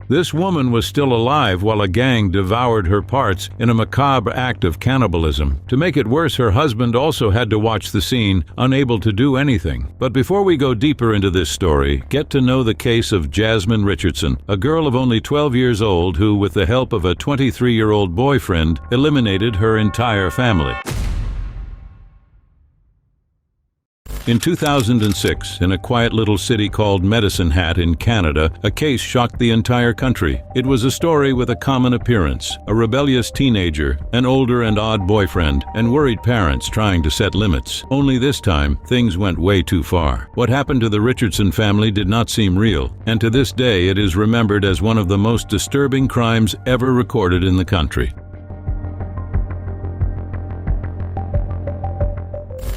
This woman was still alive while a gang devoured her parts in a macabre act of cannibalism. To make it worse, her husband also had to watch the scene, unable to do anything. But before we go deeper into this story, get to know the case of Jasmine Richardson, a girl of only 12 years old who, with the help of a 23-year-old boyfriend, eliminated her entire family. In 2006, in a quiet little city called Medicine Hat in Canada, a case shocked the entire country. It was a story with a common appearance: a rebellious teenager, an older and odd boyfriend, and worried parents trying to set limits. Only this time, things went way too far. What happened to the Richardson family did not seem real, and to this day it is remembered as one of the most disturbing crimes ever recorded in the country.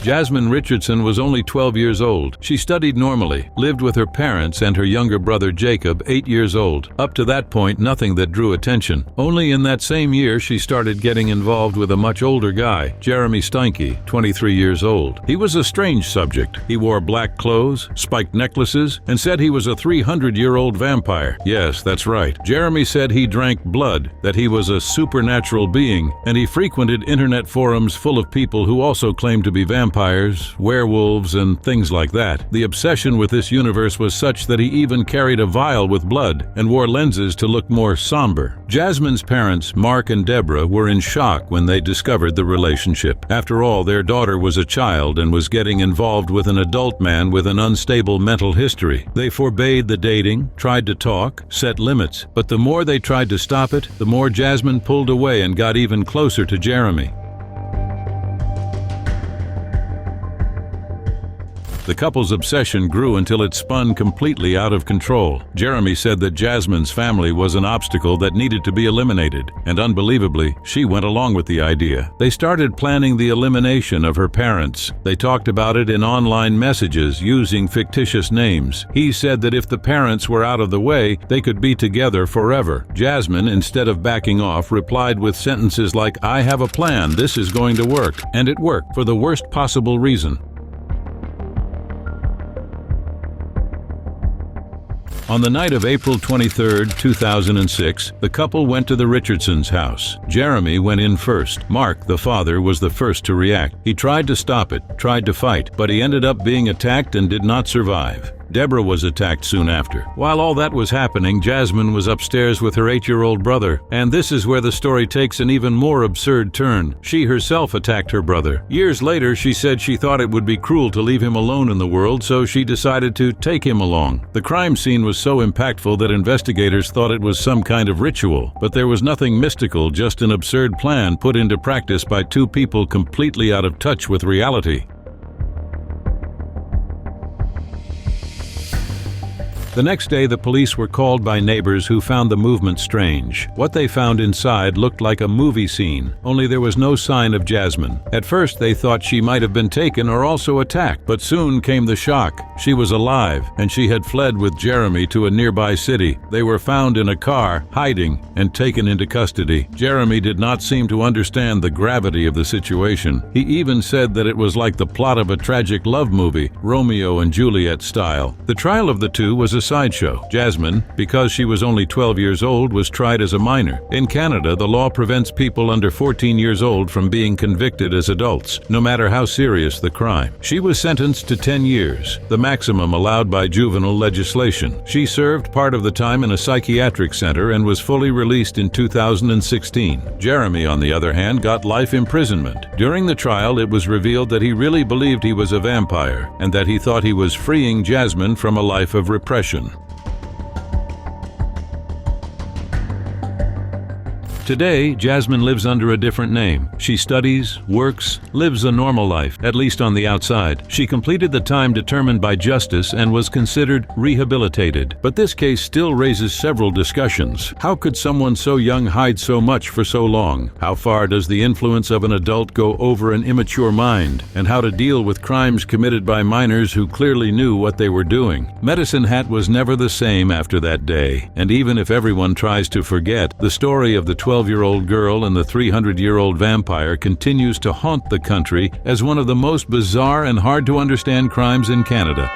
Jasmine Richardson was only 12 years old. She studied normally, lived with her parents and her younger brother Jacob, 8 years old. Up to that point, nothing that drew attention. Only in that same year she started getting involved with a much older guy, Jeremy Steinke, 23 years old. He was a strange subject. He wore black clothes, spiked necklaces, and said he was a 300-year-old vampire. Yes, that's right. Jeremy said he drank blood, that he was a supernatural being, and he frequented internet forums full of people who also claimed to be vampires, werewolves, and things like that. The obsession with this universe was such that he even carried a vial with blood and wore lenses to look more somber. Jasmine's parents, Mark and Deborah, were in shock when they discovered the relationship. After all, their daughter was a child and was getting involved with an adult man with an unstable mental history. They forbade the dating, tried to talk, set limits, but the more they tried to stop it, the more Jasmine pulled away and got even closer to Jeremy. The couple's obsession grew until it spun completely out of control. Jeremy said that Jasmine's family was an obstacle that needed to be eliminated, and unbelievably, she went along with the idea. They started planning the elimination of her parents. They talked about it in online messages using fictitious names. He said that if the parents were out of the way, they could be together forever. Jasmine, instead of backing off, replied with sentences like, "I have a plan, this is going to work." And it worked for the worst possible reason. On the night of April 23, 2006, the couple went to the Richardsons' house. Jeremy went in first. Mark, the father, was the first to react. He tried to stop it, tried to fight, but he ended up being attacked and did not survive. Deborah was attacked soon after. While all that was happening, Jasmine was upstairs with her 8-year-old brother, and this is where the story takes an even more absurd turn. She herself attacked her brother. Years later, she said she thought it would be cruel to leave him alone in the world, so she decided to take him along. The crime scene was so impactful that investigators thought it was some kind of ritual, but there was nothing mystical, just an absurd plan put into practice by two people completely out of touch with reality. The next day, the police were called by neighbors who found the movement strange. What they found inside looked like a movie scene, only there was no sign of Jasmine. At first, they thought she might have been taken or also attacked, but soon came the shock. She was alive, and she had fled with Jeremy to a nearby city. They were found in a car, hiding, and taken into custody. Jeremy did not seem to understand the gravity of the situation. He even said that it was like the plot of a tragic love movie, Romeo and Juliet style. The trial of the two was a sideshow. Jasmine, because she was only 12 years old, was tried as a minor. In Canada, the law prevents people under 14 years old from being convicted as adults, no matter how serious the crime. She was sentenced to 10 years, the maximum allowed by juvenile legislation. She served part of the time in a psychiatric center and was fully released in 2016. Jeremy, on the other hand, got life imprisonment. During the trial, it was revealed that he really believed he was a vampire and that he thought he was freeing Jasmine from a life of repression. Today, Jasmine lives under a different name. She studies, works, lives a normal life, at least on the outside. She completed the time determined by justice and was considered rehabilitated. But this case still raises several discussions. How could someone so young hide so much for so long? How far does the influence of an adult go over an immature mind? And how to deal with crimes committed by minors who clearly knew what they were doing? Medicine Hat was never the same after that day. And even if everyone tries to forget, the story of the 12-year-old girl and the 300-year-old vampire continues to haunt the country as one of the most bizarre and hard-to-understand crimes in Canada.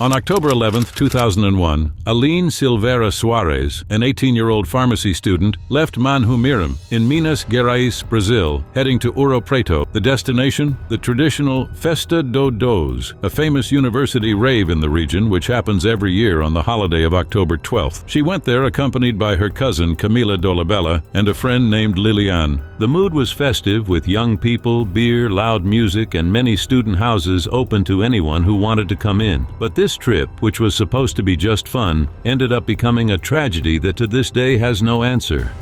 On October 11, 2001, Aline Silveira Soares, an 18-year-old pharmacy student, left Manhumiram in Minas Gerais, Brazil, heading to Ouro Preto. The destination? The traditional Festa do Dois, a famous university rave in the region which happens every year on the holiday of October 12th. She went there accompanied by her cousin Camila Dolabella and a friend named Liliane. The mood was festive with young people, beer, loud music, and many student houses open to anyone who wanted to come in. But this trip, which was supposed to be just fun, ended up becoming a tragedy that to this day has no answer.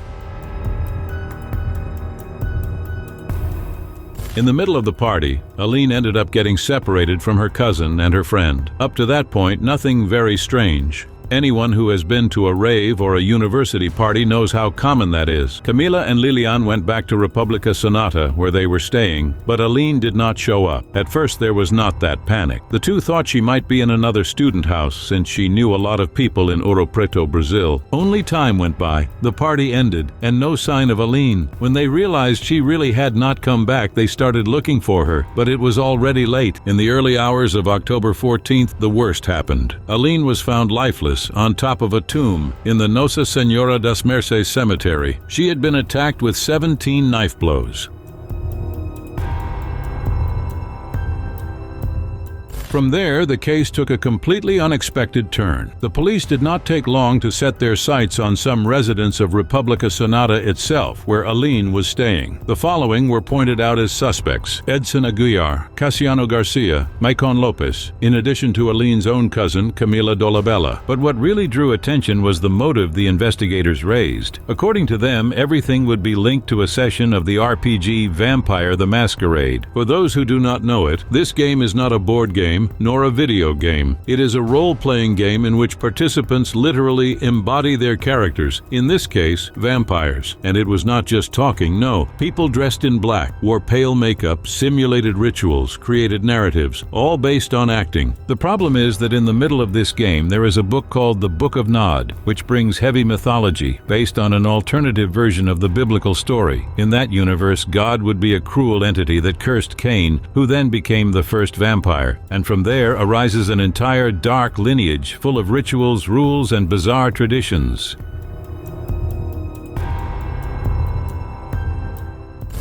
In the middle of the party, Aline ended up getting separated from her cousin and her friend. Up to that point, nothing very strange. Anyone who has been to a rave or a university party knows how common that is. Camila and Liliane went back to República Sonata, where they were staying, but Aline did not show up. At first there was not that panic. The two thought she might be in another student house since she knew a lot of people in Ouro Preto, Brazil. Only time went by. The party ended, and no sign of Aline. When they realized she really had not come back, they started looking for her, but it was already late. In the early hours of October 14th, the worst happened. Aline was found lifeless on top of a tomb in the Nossa Senhora das Mercês cemetery. She had been attacked with 17 knife blows. From there, the case took a completely unexpected turn. The police did not take long to set their sights on some residents of República Sonata itself, where Aline was staying. The following were pointed out as suspects: Edson Aguiar, Cassiano Garcia, Maicon Lopez, in addition to Aline's own cousin, Camila Dolabella. But what really drew attention was the motive the investigators raised. According to them, everything would be linked to a session of the RPG Vampire the Masquerade. For those who do not know it, this game is not a board game nor a video game. It is a role-playing game in which participants literally embody their characters, in this case, vampires. And it was not just talking, no. People dressed in black, wore pale makeup, simulated rituals, created narratives, all based on acting. The problem is that in the middle of this game there is a book called the Book of Nod, which brings heavy mythology, based on an alternative version of the biblical story. In that universe, God would be a cruel entity that cursed Cain, who then became the first vampire. And from there arises an entire dark lineage full of rituals, rules, and bizarre traditions.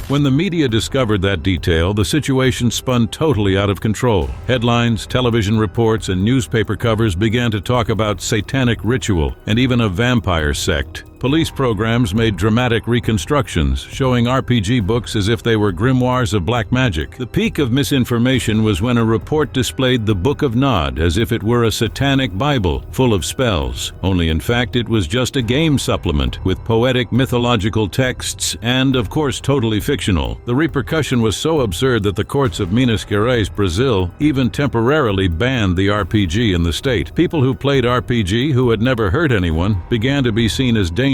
When the media discovered that detail, the situation spun totally out of control. Headlines, television reports, and newspaper covers began to talk about satanic ritual and even a vampire sect. Police programs made dramatic reconstructions, showing RPG books as if they were grimoires of black magic. The peak of misinformation was when a report displayed the Book of Nod as if it were a satanic Bible full of spells, only in fact it was just a game supplement with poetic mythological texts and, of course, totally fictional. The repercussion was so absurd that the courts of Minas Gerais, Brazil, even temporarily banned the RPG in the state. People who played RPG who had never hurt anyone began to be seen as dangerous,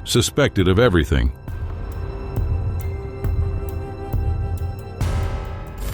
suspected of everything.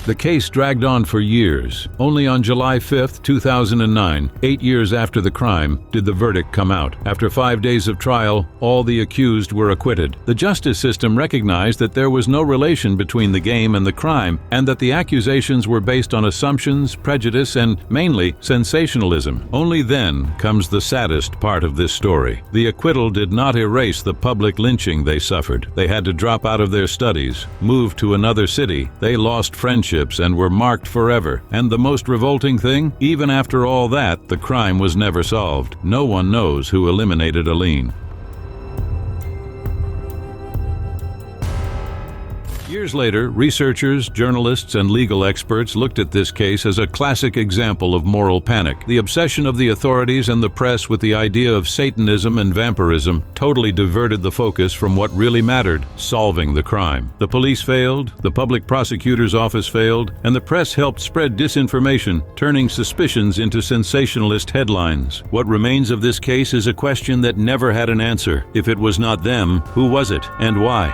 The case dragged on for years. Only on July 5, 2009, 8 years after the crime, did the verdict come out. After 5 days of trial, all the accused were acquitted. The justice system recognized that there was no relation between the game and the crime, and that the accusations were based on assumptions, prejudice, and mainly sensationalism. Only then comes the saddest part of this story. The acquittal did not erase the public lynching they suffered. They had to drop out of their studies, move to another city. They lost friendships and were marked forever. And the most revolting thing, even after all that, the crime was never solved. No one knows who eliminated Aline. Years later, researchers, journalists, and legal experts looked at this case as a classic example of moral panic. The obsession of the authorities and the press with the idea of Satanism and vampirism totally diverted the focus from what really mattered: solving the crime. The police failed, the public prosecutor's office failed, and the press helped spread disinformation, turning suspicions into sensationalist headlines. What remains of this case is a question that never had an answer. If it was not them, who was it, and why?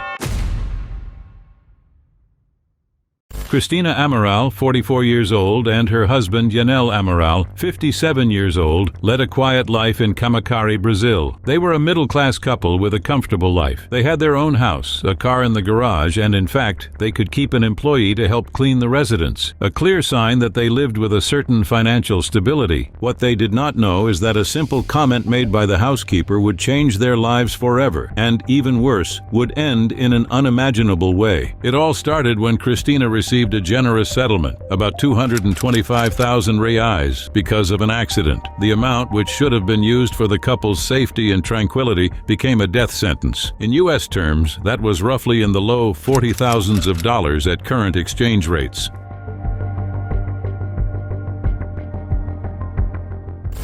Christina Amaral, 44 years old, and her husband Yanel Amaral, 57 years old, led a quiet life in Camaçari, Brazil. They were a middle-class couple with a comfortable life. They had their own house, a car in the garage, and in fact, they could keep an employee to help clean the residence, a clear sign that they lived with a certain financial stability. What they did not know is that a simple comment made by the housekeeper would change their lives forever, and even worse, would end in an unimaginable way. It all started when Christina received a generous settlement, about 225,000 reais, because of an accident. The amount, which should have been used for the couple's safety and tranquility, became a death sentence. In U.S. terms, that was roughly in the low $40,000s of dollars at current exchange rates.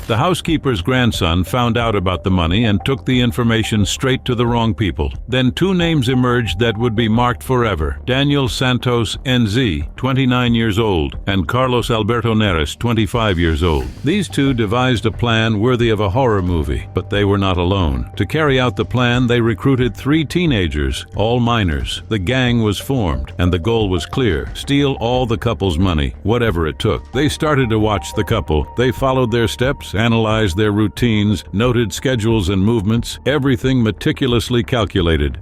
The housekeeper's grandson found out about the money and took the information straight to the wrong people. Then two names emerged that would be marked forever: Daniel Santos NZ, 29 years old, and Carlos Alberto Neres, 25 years old. These two devised a plan worthy of a horror movie, but they were not alone. To carry out the plan, they recruited 3 teenagers, all minors. The gang was formed, and the goal was clear: steal all the couple's money, whatever it took. They started to watch the couple. They followed their steps, analyzed their routines, noted schedules and movements, everything meticulously calculated.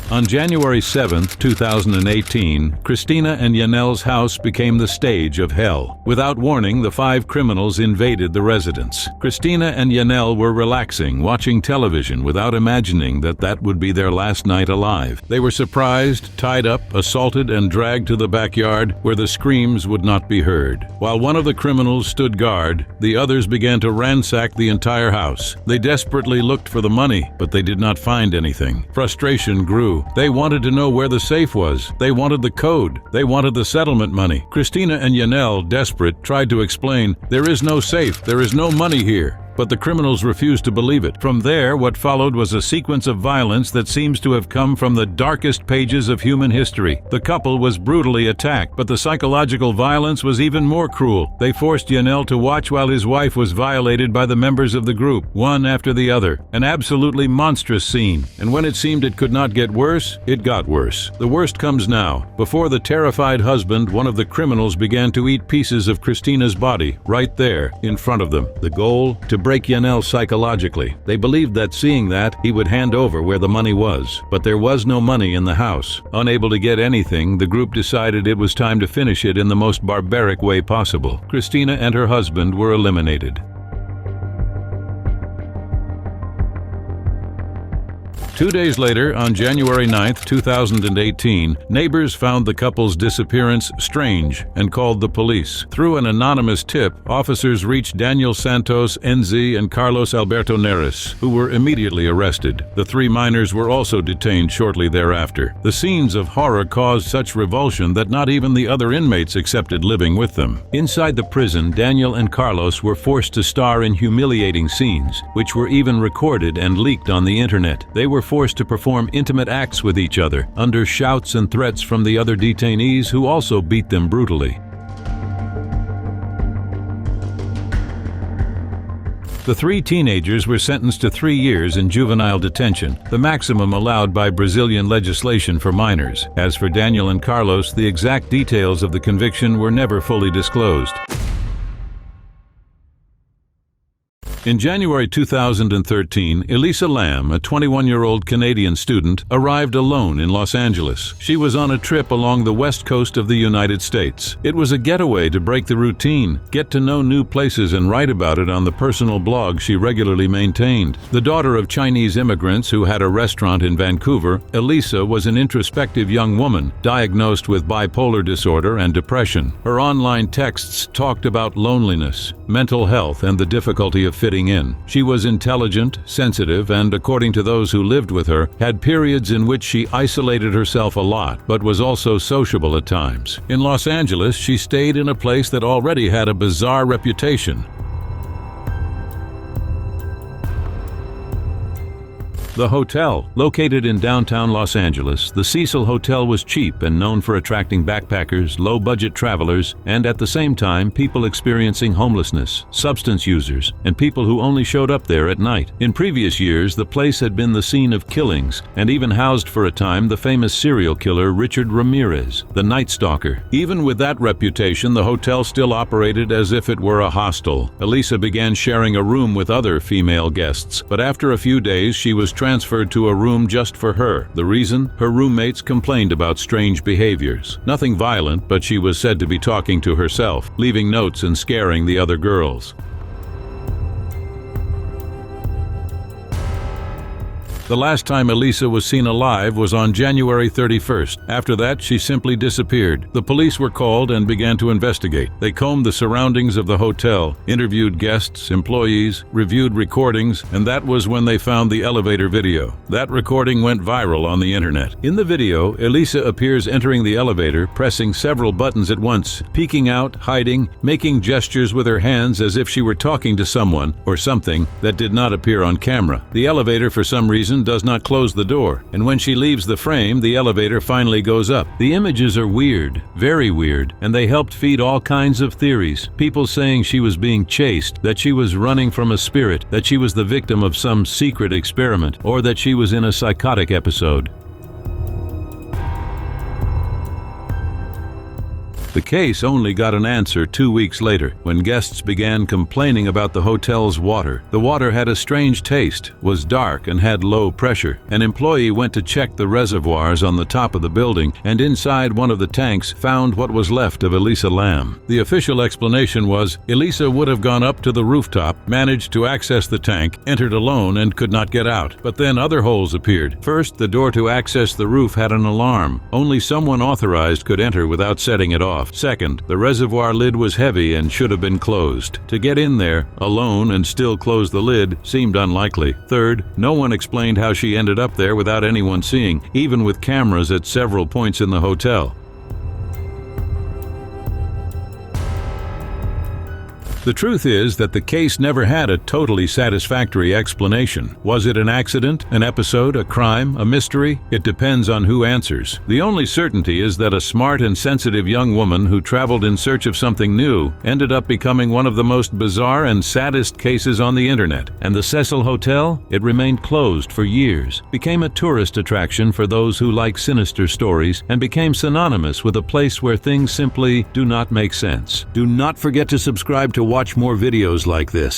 On January 7, 2018, Christina and Yanel's house became the stage of hell. Without warning, the 5 criminals invaded the residence. Christina and Yanel were relaxing, watching television, without imagining that that would be their last night alive. They were surprised, tied up, assaulted, and dragged to the backyard where the screams would not be heard. While one of the criminals stood guard, the others began to ransack the entire house. They desperately looked for the money, but they did not find anything. Frustration grew. They wanted to know where the safe was. They wanted the code. They wanted the settlement money. Christina and Yanel, desperate, tried to explain, "There is no safe. There is no money here." But the criminals refused to believe it. From there, what followed was a sequence of violence that seems to have come from the darkest pages of human history. The couple was brutally attacked, but the psychological violence was even more cruel. They forced Yanel to watch while his wife was violated by the members of the group, one after the other. An absolutely monstrous scene. And when it seemed it could not get worse, it got worse. The worst comes now. Before the terrified husband, one of the criminals began to eat pieces of Christina's body, right there, in front of them. The goal? To break Yanel psychologically. They believed that seeing that, he would hand over where the money was. But there was no money in the house. Unable to get anything, the group decided it was time to finish it in the most barbaric way possible. Christina and her husband were eliminated. 2 days later, on January 9, 2018, neighbors found the couple's disappearance strange and called the police. Through an anonymous tip, officers reached Daniel Santos NZ and Carlos Alberto Neres, who were immediately arrested. The 3 minors were also detained shortly thereafter. The scenes of horror caused such revulsion that not even the other inmates accepted living with them. Inside the prison, Daniel and Carlos were forced to star in humiliating scenes, which were even recorded and leaked on the internet. They were forced to perform intimate acts with each other, under shouts and threats from the other detainees who also beat them brutally. The 3 teenagers were sentenced to 3 years in juvenile detention, the maximum allowed by Brazilian legislation for minors. As for Daniel and Carlos, the exact details of the conviction were never fully disclosed. In January 2013, Elisa Lam, a 21-year-old Canadian student, arrived alone in Los Angeles. She was on a trip along the west coast of the United States. It was a getaway to break the routine, get to know new places and write about it on the personal blog she regularly maintained. The daughter of Chinese immigrants who had a restaurant in Vancouver, Elisa was an introspective young woman, diagnosed with bipolar disorder and depression. Her online texts talked about loneliness, mental health, and the difficulty of fitting in. She was intelligent, sensitive, and, according to those who lived with her, had periods in which she isolated herself a lot, but was also sociable at times. In Los Angeles, she stayed in a place that already had a bizarre reputation. The hotel. Located in downtown Los Angeles, the Cecil Hotel was cheap and known for attracting backpackers, low-budget travelers, and at the same time, people experiencing homelessness, substance users, and people who only showed up there at night. In previous years, the place had been the scene of killings and even housed for a time the famous serial killer Richard Ramirez, the Night Stalker. Even with that reputation, the hotel still operated as if it were a hostel. Elisa began sharing a room with other female guests, but after a few days, she was transferred to a room just for her. The reason? Her roommates complained about strange behaviors. Nothing violent, but she was said to be talking to herself, leaving notes and scaring the other girls. The last time Elisa was seen alive was on January 31st. After that, she simply disappeared. The police were called and began to investigate. They combed the surroundings of the hotel, interviewed guests, employees, reviewed recordings, and that was when they found the elevator video. That recording went viral on the internet. In the video, Elisa appears entering the elevator, pressing several buttons at once, peeking out, hiding, making gestures with her hands as if she were talking to someone or something that did not appear on camera. The elevator, for some reason, does not close the door, and when she leaves the frame, the elevator finally goes up. The images are weird, very weird, and they helped feed all kinds of theories. People saying she was being chased, that she was running from a spirit, that she was the victim of some secret experiment, or that she was in a psychotic episode. The case only got an answer 2 weeks later, when guests began complaining about the hotel's water. The water had a strange taste, was dark, and had low pressure. An employee went to check the reservoirs on the top of the building, and inside one of the tanks found what was left of Elisa Lam. The official explanation was, Elisa would have gone up to the rooftop, managed to access the tank, entered alone, and could not get out. But then other holes appeared. First, the door to access the roof had an alarm. Only someone authorized could enter without setting it off. Second, the reservoir lid was heavy and should have been closed. To get in there, alone, and still close the lid seemed unlikely. Third, no one explained how she ended up there without anyone seeing, even with cameras at several points in the hotel. The truth is that the case never had a totally satisfactory explanation. Was it an accident, an episode, a crime, a mystery? It depends on who answers. The only certainty is that a smart and sensitive young woman who traveled in search of something new ended up becoming one of the most bizarre and saddest cases on the internet. And the Cecil Hotel? It remained closed for years, became a tourist attraction for those who like sinister stories, and became synonymous with a place where things simply do not make sense. Do not forget to subscribe to watch more videos like this.